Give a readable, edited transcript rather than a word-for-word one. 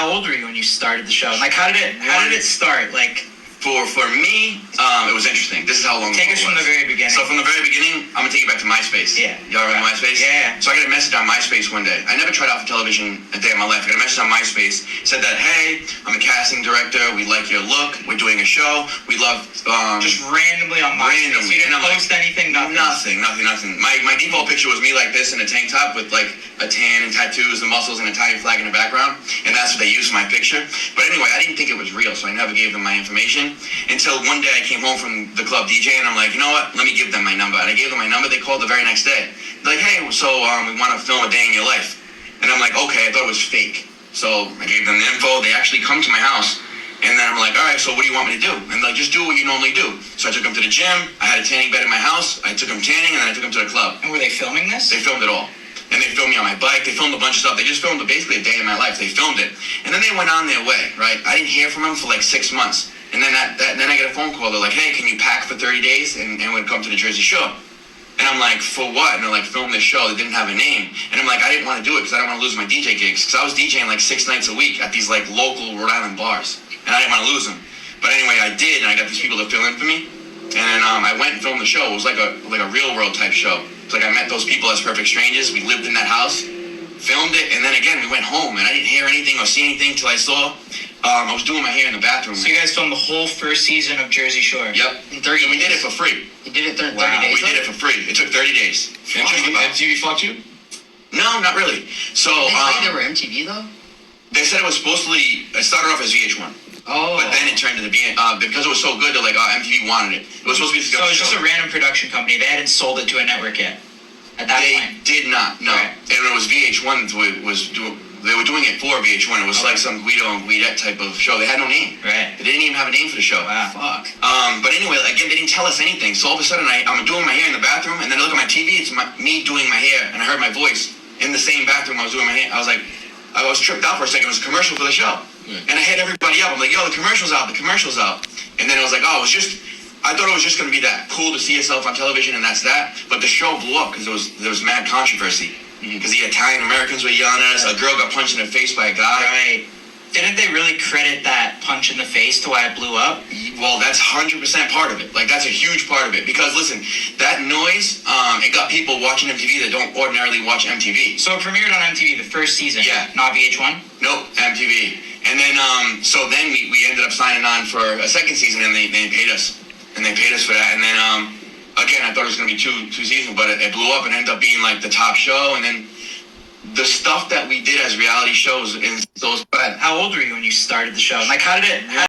How old were you when you started the show? Like, how did it start? Like, For me, it was interesting. This is how long take us from the very beginning. So from the very beginning, I'm gonna take you back to MySpace. Yeah. Y'all remember MySpace? Yeah. So I got a message on MySpace one day. I never tried out for television a day in my life. I got a message on MySpace. Said that, hey, I'm a casting director. We like your look. We're doing a show. We love... just randomly on MySpace. Randomly. You didn't post anything, nothing? Nothing. My default picture was me like this in a tank top with like a tan and tattoos and muscles and an Italian flag in the background. And that's what they used for my picture. But anyway, I didn't think it was real, so I never gave them my information until one day I came home from the club DJ and I'm like, you know what? Let me give them my number. And I gave them my number. They called the very next day. They're like, hey, so we want to film a day in your life. And I'm like, okay, I thought it was fake. So I gave them the info. They actually come to my house. And then I'm like, all right, so what do you want me to do? And they're like, just do what you normally do. So I took them to the gym. I had a tanning bed in my house. I took them tanning and then I took them to the club. And were they filming this? They filmed it all. And they filmed me on my bike. They filmed a bunch of stuff. They just filmed basically a day in my life. They filmed it. And then they went on their way, right? I didn't hear from them for like 6 months. And then then I get a phone call. They're like, hey, can you pack for 30 days and we'll come to the Jersey Shore? And I'm like, for what? And they're like, film this show. They didn't have a name. And I'm like, I didn't want to do it because I didn't want to lose my DJ gigs. Because I was DJing like 6 nights a week at these like local Rhode Island bars. And I didn't want to lose them. But anyway, I did. And I got these people to fill in for me. And I went and filmed the show. It was like a real world type show. It's like I met those people as perfect strangers. We lived in that house, filmed it. And then again, we went home. And I didn't hear anything or see anything till I saw... I was doing my hair in the bathroom. So you guys filmed the whole first season of Jersey Shore? Yep. In 30 days? We did it for free. You did it 30 Wow. days? We did it for free. It took 30 days. MTV fucked you? No, not really. So, Did they say they were MTV though? they said it was supposed to be, it started off as VH1. Oh. But then it turned into being, because it was so good, they're like, MTV wanted it. It was supposed to be So it was just a random production company. They hadn't sold it to a network yet at that They point? did not, no. Right. And it was VH1 they were doing it for VH1. It was like some Guido and Guidette type of show. They had no name. Right. They didn't even have a name for the show. Wow. Fuck. But anyway, again, they didn't tell us anything. So all of a sudden, I'm doing my hair in the bathroom, and then I look at my TV. It's me doing my hair, and I heard my voice in the same bathroom I was doing my hair. I was like, I was tripped out for a second. It was a commercial for the show. And I hit everybody up. I'm like, yo, the commercial's out. The commercial's out. And then it was like, oh, I thought it was just going to be that cool to see yourself on television, and that's that. But the show blew up because there was mad controversy. Because the Italian Americans were yelling at us. A girl got punched in the face by a guy. Right. Didn't they really credit that punch in the face to why it blew up? Well, that's 100% part of it. Like, that's a huge part of it. Because, listen, that noise, it got people watching MTV that don't ordinarily watch MTV. So it premiered on MTV the first season? Yeah. Not VH1? Nope, MTV. And then, so then we ended up signing on for a second season, and they paid us. And they paid us for that. And then, again, I thought it was going to be two seasons, but it blew up and ended up being, like, the top show. And then the stuff that we did as reality shows is so bad. How old were you when you started the show? Like, how did it...